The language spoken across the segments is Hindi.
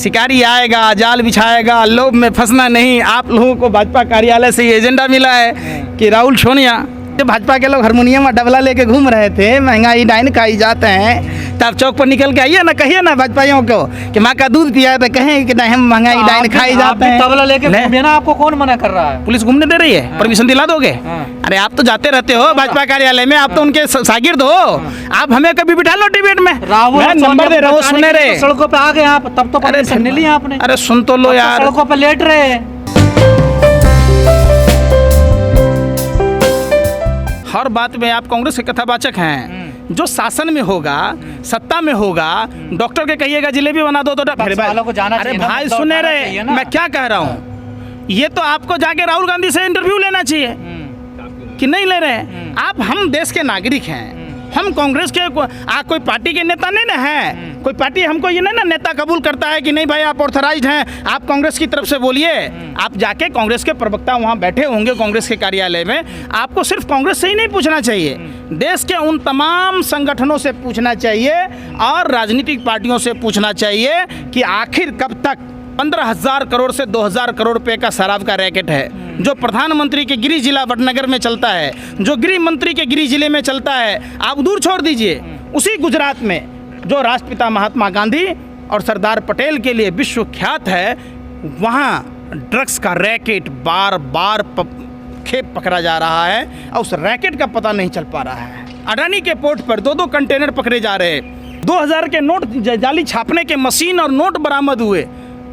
शिकारी आएगा, जाल बिछाएगा, लोभ में फंसना नहीं। आप लोगों को भाजपा कार्यालय से ये एजेंडा मिला है कि राहुल सोनिया, भाजपा के लोग हारमोनियम और डबला लेके घूम रहे थे, महंगाई डाइन खाई जाते हैं, तो आप चौक पर निकल के आइए ना, कहिए ना भाजपाइयों को कि माँ का दूध पिया है, तो कहें कि नहीं हम महंगाई डाइन खाई जाते हैं। तबला लेके घूमिए ना, आपको कौन मना कर रहा है? पुलिस घूमने दे रही है? परमिशन दिला दोगे? अरे आप तो जाते रहते हो भाजपा कार्यालय में, आप तो उनके शागिर्द हो, आप हमें कभी बिठा लो डिबेट में। राहुल नंबर दे रहा हूँ, सुने रहे सड़कों पे आ गए आप, तब तो परमिशन नहीं लिया आपने। अरे सुन तो लो यार, सड़कों पे लेट रहे। हर बात में आप कांग्रेस के कथावाचक हैं। जो शासन में होगा, सत्ता में होगा, डॉक्टर के कहिएगा जिलेबी बना दो तो अरे भाई सुने रहे, मैं क्या कह रहा हूँ, ये तो आपको जाके राहुल गांधी से इंटरव्यू लेना चाहिए कि नहीं ले रहे हैं आप। हम देश के नागरिक हैं, हम कांग्रेस के कोई पार्टी के नेता नहीं ना है। कोई पार्टी हमको ये नहीं ना नेता कबूल करता है कि नहीं भाई आप ऑथराइज्ड हैं, आप कांग्रेस की तरफ से बोलिए। आप जाके कांग्रेस के प्रवक्ता वहाँ बैठे होंगे कांग्रेस के कार्यालय में, आपको सिर्फ कांग्रेस से ही नहीं पूछना चाहिए, देश के उन तमाम संगठनों से पूछना चाहिए और राजनीतिक पार्टियों से पूछना चाहिए कि आखिर कब तक 15,000 करोड़ से 2,000 करोड़ रुपए का शराब का रैकेट है, जो प्रधानमंत्री के गृह जिला वडनगर में चलता है, जो गृह मंत्री के गृह जिले में चलता है। आप दूर छोड़ दीजिए, उसी गुजरात में जो राष्ट्रपिता महात्मा गांधी और सरदार पटेल के लिए विश्वख्यात है, वहाँ ड्रग्स का रैकेट बार बार खेप पकड़ा जा रहा है और उस रैकेट का पता नहीं चल पा रहा है। अडानी के पोर्ट पर 2-2 कंटेनर पकड़े जा रहे, 2000 के नोट जाली छापने के मशीन और नोट बरामद हुए,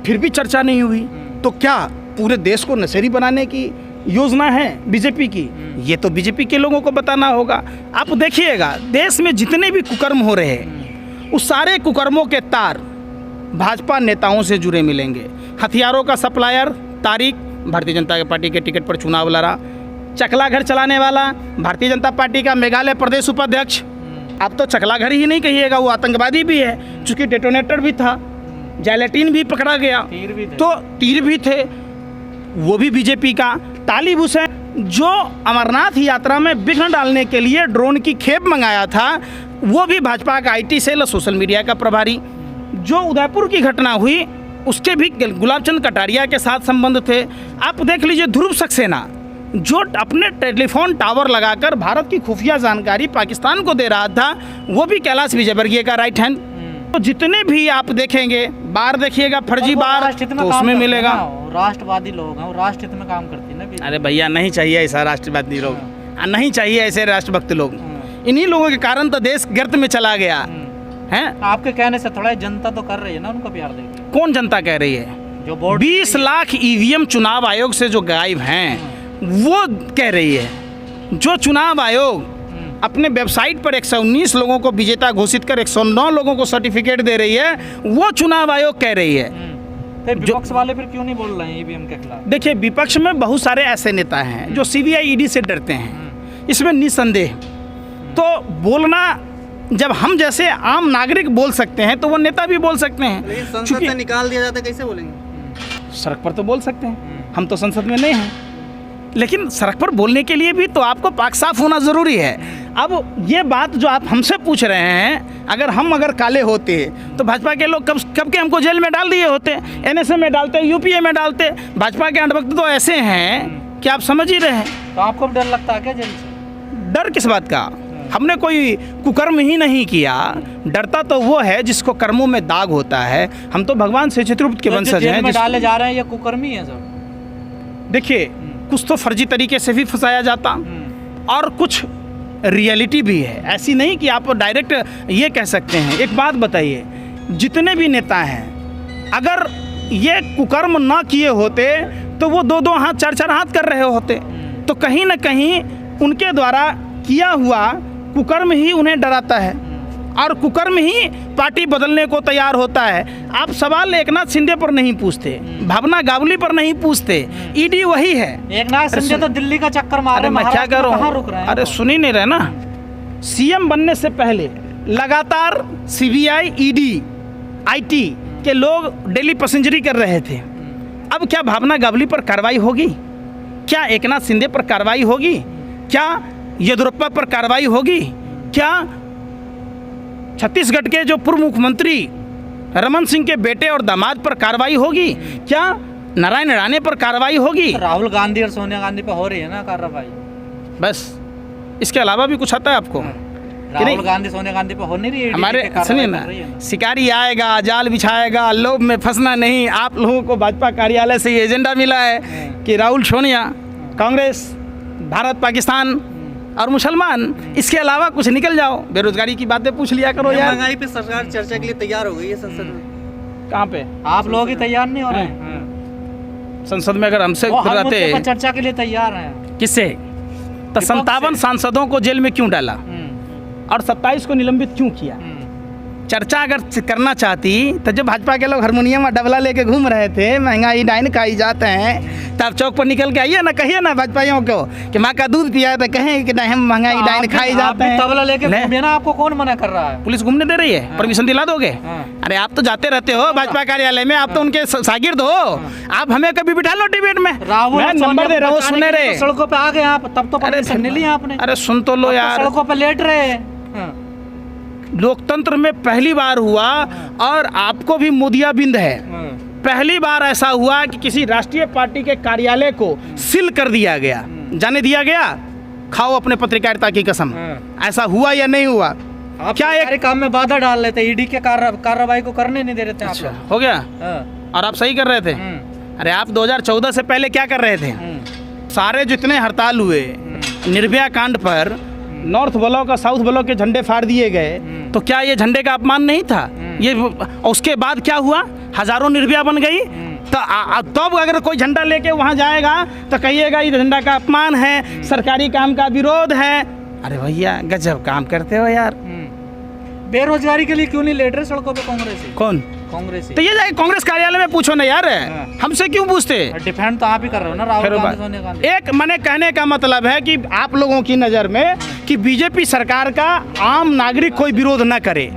फिर भी चर्चा नहीं हुई। तो क्या पूरे देश को नशेड़ी बनाने की योजना है बीजेपी की? ये तो बीजेपी के लोगों को बताना होगा। आप देखिएगा देश में जितने भी कुकर्म हो रहे हैं, उस सारे कुकर्मों के तार भाजपा नेताओं से जुड़े मिलेंगे। हथियारों का सप्लायर तारिक भारतीय जनता पार्टी के टिकट पर चुनाव लड़ा, चकला घर चलाने वाला भारतीय जनता पार्टी का मेघालय प्रदेश उपाध्यक्ष। आप तो चकला घर ही नहीं कहिएगा, वो आतंकवादी भी है, चूँकि डेटोनेटर भी था, जैलेटिन भी पकड़ा गया, तो तीर भी थे, वो भी बीजेपी का। तालिब हुसैन जो अमरनाथ यात्रा में विघ्न डालने के लिए ड्रोन की खेप मंगाया था, वो भी भाजपा का IT सेल और सोशल मीडिया का प्रभारी। जो उदयपुर की घटना हुई, उसके भी गुलाबचंद कटारिया के साथ संबंध थे। आप देख लीजिए ध्रुव सक्सेना जो अपने टेलीफोन टावर लगाकर भारत की खुफिया जानकारी पाकिस्तान को दे रहा था, वो भी कैलाश विजयवर्गीय का राइट हैंड। तो जितने भी आप देखेंगे, बार देखिएगा फर्जी बार, तो उसमें मिलेगा। राष्ट्रवादी लोग हैं, राष्ट्र हित में काम करते हैं ना। अरे भैया नहीं चाहिए ऐसा राष्ट्रवादी लोग, नहीं चाहिए ऐसे राष्ट्रभक्त लोग। इन्हीं लोगों के कारण तो देश गर्त में चला गया है। आपके कहने से थोड़ा जनता तो कर रही है ना उनको प्यार देके। कौन जनता कह रही है? जो वोट 20 लाख EVM चुनाव आयोग से जो गायब हैं, वो कह रही है। जो चुनाव आयोग अपने वेबसाइट पर 119 लोगों को विजेता घोषित कर 109 लोगों को सर्टिफिकेट दे रही है, वो चुनाव आयोग कह रही है। विपक्ष वाले फिर क्यों नहीं बोल रहे हैं EVM के खिलाफ? देखिए विपक्ष में बहुत सारे ऐसे नेता हैं जो CBI ED से डरते हैं, इसमें निसंदेह। तो बोलना, जब हम जैसे आम नागरिक बोल सकते हैं तो वो नेता भी बोल सकते हैं। संसद से निकाल दिया जाता है, कैसे बोलेंगे? सड़क पर तो बोल सकते हैं, हम तो संसद में नहीं हैं, लेकिन सड़क पर बोलने के लिए भी तो आपको पाक साफ होना ज़रूरी है। अब ये बात जो आप हमसे पूछ रहे हैं, अगर काले होते तो भाजपा के लोग कब के हमको जेल में डाल दिए होते, NSA में डालते, UPA में डालते। भाजपा के अंधभक्त तो ऐसे हैं कि आप समझ ही रहे हैं। तो आपको डर लगता है क्या जेल से? डर किस बात का? हमने कोई कुकर्म ही नहीं किया। डरता तो वो है जिसको कर्मों में दाग होता है। हम तो भगवान से चित्रगुप्त के वंशज हैं। में डाले जा रहे हैं ये कुकर्मी है सब। देखिए कुछ तो फर्जी तरीके से भी फंसाया जाता और कुछ रियलिटी भी है। ऐसी नहीं कि आप डायरेक्ट ये कह सकते हैं। एक बात बताइए, जितने भी नेता हैं, अगर ये कुकर्म ना किए होते तो वो 2-2 हाथ 4-4 हाथ कर रहे होते। तो कहीं ना कहीं उनके द्वारा किया हुआ कुकर्म ही उन्हें डराता है और कुकर्म ही पार्टी बदलने को तैयार होता है। आप सवाल एकनाथ शिंदे पर नहीं पूछते, भावना गावली पर नहीं पूछते, ED वही है। एकनाथ शिंदे तो दिल्ली का चक्कर मार रहे हैं, मैं क्या करूं? अरे सुन ही नहीं रहे ना। CM बनने से पहले लगातार CBI ED IT के लोग डेली पैसेंजरी कर रहे थे। अब क्या भावना गावली पर कार्रवाई होगी? क्या एकनाथ शिंदे पर कार्रवाई होगी? क्या येदियुरप्पा पर कार्रवाई होगी? क्या छत्तीसगढ़ के जो पूर्व मुख्यमंत्री रमन सिंह के बेटे और दामाद पर कार्रवाई होगी क्या? नारायण राणे पर कार्रवाई होगी? राहुल गांधी और सोनिया गांधी पर हो रही है ना कार्रवाई, बस इसके अलावा भी कुछ आता है आपको? राहुल गांधी सोनिया गांधी पर हो नहीं रही है? हमारे सुनिए ना, शिकारी आएगा, जाल बिछाएगा, लोभ में फंसना नहीं। आप लोगों को भाजपा कार्यालय से ये एजेंडा मिला है कि राहुल, सोनिया, कांग्रेस, भारत, पाकिस्तान और मुसलमान, इसके अलावा कुछ निकल जाओ। बेरोजगारी की बातें पूछ लिया करो यार। महंगाई पे सरकार चर्चा के लिए तैयार हो गई है संसद में। कहाँ पे? आप लोग ही तैयार नहीं हो रहे? संसद में अगर हमसे रहते चर्चा के लिए तैयार हैं। किससे? तो 57 सांसदों को जेल में क्यों डाला और 27 को निलंबित क्यों किया? चर्चा अगर करना चाहती तो जब भाजपा के लोग हारमोनियम और डबला लेके घूम रहे थे, महंगाई डाइन खाई जाते हैं, तब चौक पर निकल के आइए ना, कहिए ना भाजपाइयों को कि माँ का दूध पिया है, तो कहें कि नहीं हम महंगाई डाइन खाई जाते हैं। तबला लेके घूमिए ना, आपको कौन मना कर रहा है? पुलिस घूमने दे रही है? परमिशन दिला दोगे? अरे आप तो जाते रहते हो भाजपा कार्यालय में, आप तो उनके शागिर्द हो, आप हमें कभी बिठा लो डिबेट में। मैं नंबर दे रहा हूँ, सुने रहे सड़कों पे आ गए आप, तब तो परमिशन नहीं लिया आपने। अरे सुन तो लो यार, सड़कों पे लेट रहे। लोकतंत्र में पहली बार हुआ और आपको भी मोदियाबिंद है, पहली बार ऐसा हुआ कि किसी राष्ट्रीय पार्टी के कार्यालय को सील कर दिया गया, जाने दिया गया। खाओ अपने पत्रकारिता की कसम, ऐसा हुआ या नहीं हुआ? आप क्या एक काम में बाधा डाल लेते, ईडी के कार्रवाई को करने नहीं दे रहे थे आप? अच्छा, हो गया। और आप सही कर रहे थे। अरे आप 2014 से पहले क्या कर रहे थे? सारे जितने हड़ताल हुए निर्भया कांड पर, नॉर्थ ब्लॉक और साउथ ब्लॉक के झंडे फाड़ दिए गए, तो क्या ये झंडे का अपमान नहीं था? ये उसके बाद क्या हुआ? हजारों निर्भया बन गई। तो अगर कोई झंडा लेके वहाँ जाएगा तो कहिएगा ये झंडा का अपमान है, सरकारी काम का विरोध है। अरे भैया गजब काम करते हो यार। बेरोजगारी के लिए क्यों नहीं लेट रहे सड़कों पे कांग्रेस? कौन? कांग्रेस। तो ये जाके कांग्रेस कार्यालय में पूछो ना यार, हमसे क्यों पूछते? डिफेंड तो आप ही कर रहे हो ना राहुल गांधी, सोनिया गांधी। एक मैंने कहने का मतलब है कि आप लोगों की नज़र में कि बीजेपी सरकार का आम नागरिक कोई विरोध ना करे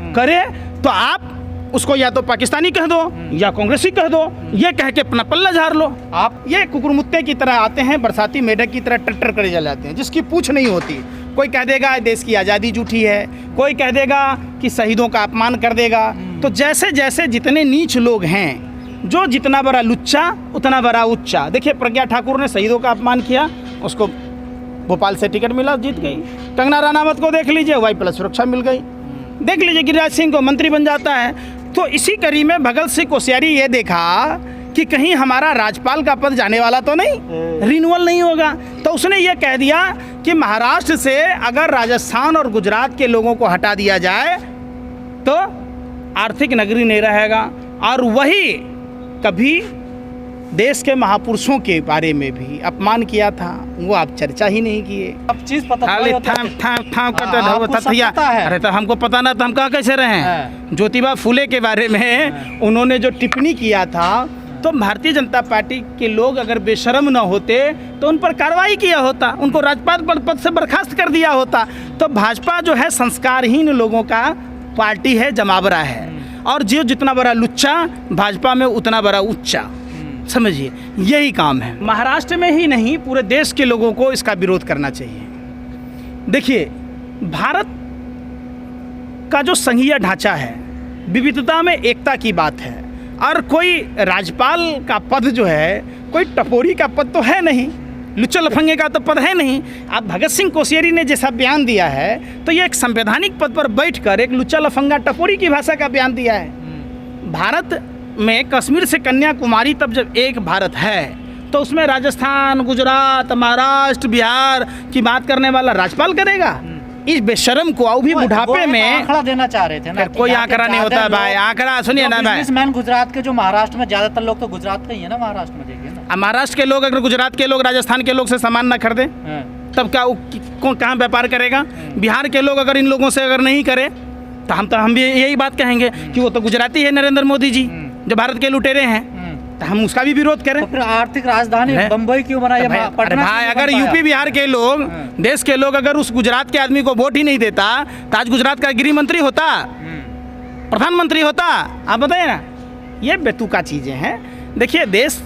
तो आप उसको या तो पाकिस्तानी कह दो या कांग्रेसी कह दो, ये कह के अपना पल्ला झाड़ लो। आप ये कुकुरमुत्ते की तरह आते हैं, बरसाती मेढक की तरह टट्टर करे चले जाते हैं, जिसकी पूछ नहीं होती। कोई कह देगा देश की आज़ादी झूठी है, कोई कह देगा कि शहीदों का अपमान कर देगा। तो जैसे जैसे जितने नीच लोग हैं, जो जितना बड़ा लुच्चा उतना बड़ा उच्चा। देखिए प्रज्ञा ठाकुर ने शहीदों का अपमान किया, उसको भोपाल से टिकट मिला, जीत गई। कंगना रनावत को देख लीजिए, वाई+ सुरक्षा मिल गई। देख लीजिए गिरिराज सिंह को मंत्री बन जाता है। तो इसी कड़ी में भगत सिंह कोश्यारी ये देखा कि कहीं हमारा राज्यपाल का पद जाने वाला तो नहीं, रिन्यूअल नहीं होगा, तो उसने ये कह दिया कि महाराष्ट्र से अगर राजस्थान और गुजरात के लोगों को हटा दिया जाए तो आर्थिक नगरी नहीं रहेगा। और वही कभी देश के महापुरुषों के बारे में भी अपमान किया था, वो आप चर्चा ही नहीं किए। अब चीज पता अरे तो हमको पता ना, तो हम कहाँ कैसे रहे? ज्योतिबा फूले के बारे में उन्होंने जो टिप्पणी किया था, तो भारतीय जनता पार्टी के लोग अगर बेशर्म न होते तो उन पर कार्रवाई किया होता, उनको राज्यपाल पद से बर्खास्त कर दिया होता। तो भाजपा जो है संस्कारहीन लोगों का पार्टी है, जमावरा है, और जो जितना बड़ा लुच्चा भाजपा में उतना बड़ा उच्चा, समझिए यही काम है। महाराष्ट्र में ही नहीं पूरे देश के लोगों को इसका विरोध करना चाहिए। देखिए भारत का जो संघीय ढांचा है, विविधता में एकता की बात है, और कोई राज्यपाल का पद जो है कोई टपोरी का पद तो है नहीं, लुच्चा लफंगे का तो पद है नहीं। अब भगत सिंह कोश्यारी ने जैसा बयान दिया है, तो ये एक संवैधानिक पद पर बैठकर एक लुच्चा लफंगा टपोरी की भाषा का बयान दिया है। भारत में कश्मीर से कन्याकुमारी तब जब एक भारत है, तो उसमें राजस्थान, गुजरात, महाराष्ट्र, बिहार की बात करने वाला राज्यपाल करेगा? इस बेशर्म को भी बुढ़ापे में आंकड़ा देना चाह रहे थे ना। कोई आंकड़ा नहीं होता भाई, आंकड़ा सुनिए ना भाई। बिजनेसमैन गुजरात के जो महाराष्ट्र में ज्यादातर लोग तो गुजरात के ही है ना, महाराष्ट्र में देखिए ना। महाराष्ट्र के लोग अगर गुजरात के लोग राजस्थान के लोग से सामान ना खरीदे तब क्या कहाँ व्यापार करेगा? बिहार के लोग अगर इन लोगों से अगर नहीं करे तो हम भी यही बात कहेंगे कि वो तो गुजराती है नरेंद्र मोदी जी, जो भारत के लुटेरे हैं, तो हम उसका भी विरोध करें। तो फिर आर्थिक राजधानी बम्बई क्यों बनाया? भाई अगर यूपी बिहार के लोग, देश के लोग अगर उस गुजरात के आदमी को वोट ही नहीं देता तो आज गुजरात का गृह मंत्री होता, प्रधानमंत्री होता? आप बताइए ना, ये बेतुका चीजें हैं। देखिए देश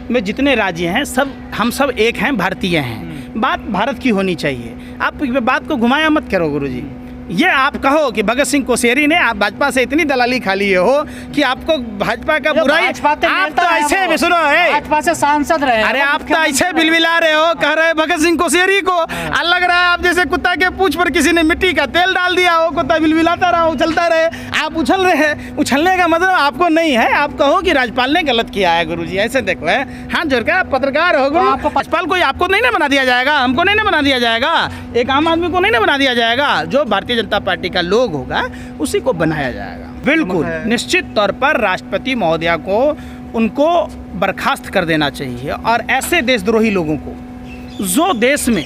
में जितने राज्य हैं सब, हम सब एक हैं, भारतीय हैं। बात भारत की होनी चाहिए। आप बात को घुमाया मत करो गुरुजी। ये आप कहो कि भगत सिंह कोश्यारी ने आप भाजपा से इतनी दलाली खा लिए हो कि आपको भाजपा का बुराई, आप तो ऐसे भी सुनो, भाजपा से सांसद रहे, अरे आप तो ऐसे बिलबिला रहे हो, कह रहे भगत सिंह कोश्यारी को, लग रहा है आप जैसे कुत्ता के पूंछ पर किसी ने मिट्टी का तेल डाल दिया हो, कुत्ता बिलबिलाता रहा, उछलता रहे, आप उछल रहे हैं। उछलने का मतलब आपको नहीं है, आप कहो कि राज्यपाल ने गलत किया है गुरुजी, ऐसे देखो है, हाथ जोड़ के पत्रकार हो गुरु, राज्यपाल कोई आपको नहीं ना बना दिया जाएगा, हमको नहीं ना बना दिया जाएगा, एक आम आदमी को नहीं ना बना दिया जाएगा, जो भारतीय जनता पार्टी का लोग होगा उसी को बनाया जाएगा। बिल्कुल निश्चित तौर पर राष्ट्रपति महोदया को उनको बर्खास्त कर देना चाहिए, और ऐसे देशद्रोही लोगों को जो देश में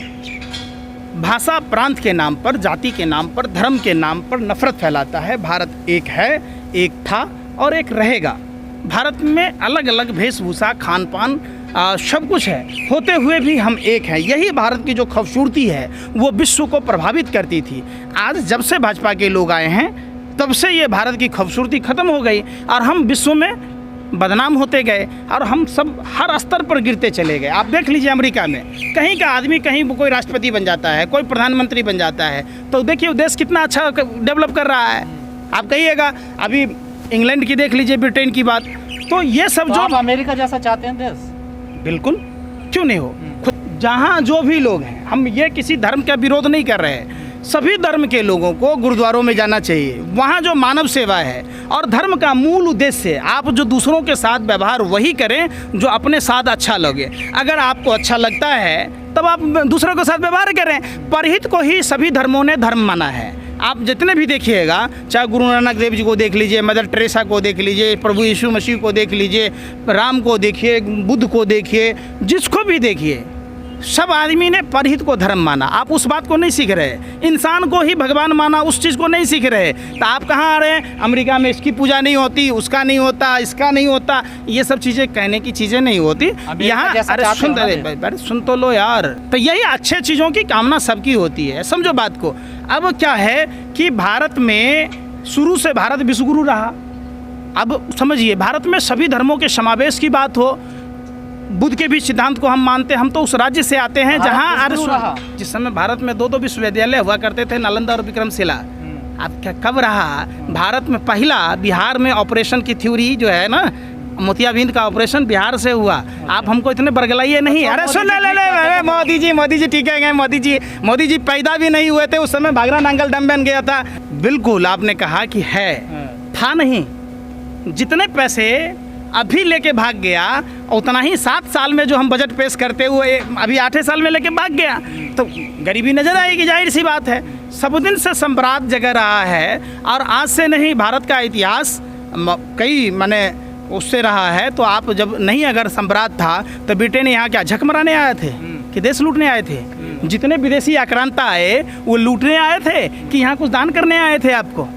भाषा प्रांत के नाम पर, जाति के नाम पर, धर्म के नाम पर नफरत फैलाता है। भारत एक है, एक था और एक रहेगा। भारत में अलग अलग वेशभूषा, खान पान सब कुछ है, होते हुए भी हम एक हैं। यही भारत की जो खूबसूरती है वो विश्व को प्रभावित करती थी। आज जब से भाजपा के लोग आए हैं तब से ये भारत की खूबसूरती ख़त्म हो गई और हम विश्व में बदनाम होते गए और हम सब हर स्तर पर गिरते चले गए। आप देख लीजिए अमेरिका में कहीं का आदमी कहीं कोई राष्ट्रपति बन जाता है, कोई प्रधानमंत्री बन जाता है, तो देखिए देश कितना अच्छा डेवलप कर रहा है। आप कहिएगा अभी इंग्लैंड की देख लीजिए, ब्रिटेन की बात, तो ये सब जो आप अमेरिका जैसा चाहते हैं देश, बिल्कुल क्यों नहीं हो। जहाँ जो भी लोग हैं, हम ये किसी धर्म का विरोध नहीं कर रहे हैं, सभी धर्म के लोगों को गुरुद्वारों में जाना चाहिए। वहाँ जो मानव सेवा है और धर्म का मूल उद्देश्य है, आप जो दूसरों के साथ व्यवहार वही करें जो अपने साथ अच्छा लगे। अगर आपको अच्छा लगता है तब आप दूसरों के साथ व्यवहार करें। परहित को ही सभी धर्मों ने धर्म माना है। आप जितने भी देखिएगा, चाहे गुरु नानक देव जी को देख लीजिए, मदर टेरेसा को देख लीजिए, प्रभु यीशु मसीह को देख लीजिए, राम को देखिए, बुद्ध को देखिए, जिसको भी देखिए, सब आदमी ने परहित को धर्म माना। आप उस बात को नहीं सीख रहे, इंसान को ही भगवान माना, उस चीज़ को नहीं सीख रहे। तो आप कहाँ आ रहे हैं, अमेरिका में इसकी पूजा नहीं होती, उसका नहीं होता, इसका नहीं होता, ये सब चीज़ें कहने की चीज़ें नहीं होती यहाँ। अरे सुन तो लो यार। तो यही अच्छे चीज़ों की कामना सबकी होती है, समझो बात को। अब क्या है कि भारत में शुरू से भारत विश्वगुरु रहा। अब समझिए, भारत में सभी धर्मों के समावेश की बात हो, बुद्ध के भी सिद्धांत को हम मानते हैं। हम तो उस राज्य से आते हैं जहाँ जिस समय भारत में दो विश्वविद्यालय हुआ करते थे, नालंदा और विक्रमशिला। अब क्या कब रहा भारत में पहला, बिहार में ऑपरेशन की थ्योरी जो है ना, मोतियाबिंद का ऑपरेशन बिहार से हुआ। आप हमको इतने बरगलाइए नहीं। अरे सुन ले मोदी जी ठीक है, मोदी जी पैदा भी नहीं हुए थे उस समय, भागरा नांगल डैम बन गया था। बिल्कुल आपने कहा कि है, था नहीं। जितने पैसे अभी लेके भाग गया उतना ही 7 साल में जो हम बजट पेश करते हुए अभी 8 साल में लेके भाग गया, तो गरीबी नजर आएगी, जाहिर सी बात है। सब दिन से सम्राट जगह रहा है और आज से नहीं, भारत का इतिहास कई माने उससे रहा है। तो आप जब नहीं अगर सम्राट था तो ब्रिटेन यहाँ क्या झक मराने आए थे कि देश लूटने आए थे? जितने विदेशी आक्रांता आए वो लूटने आए थे कि यहाँ कुछ दान करने आए थे? आपको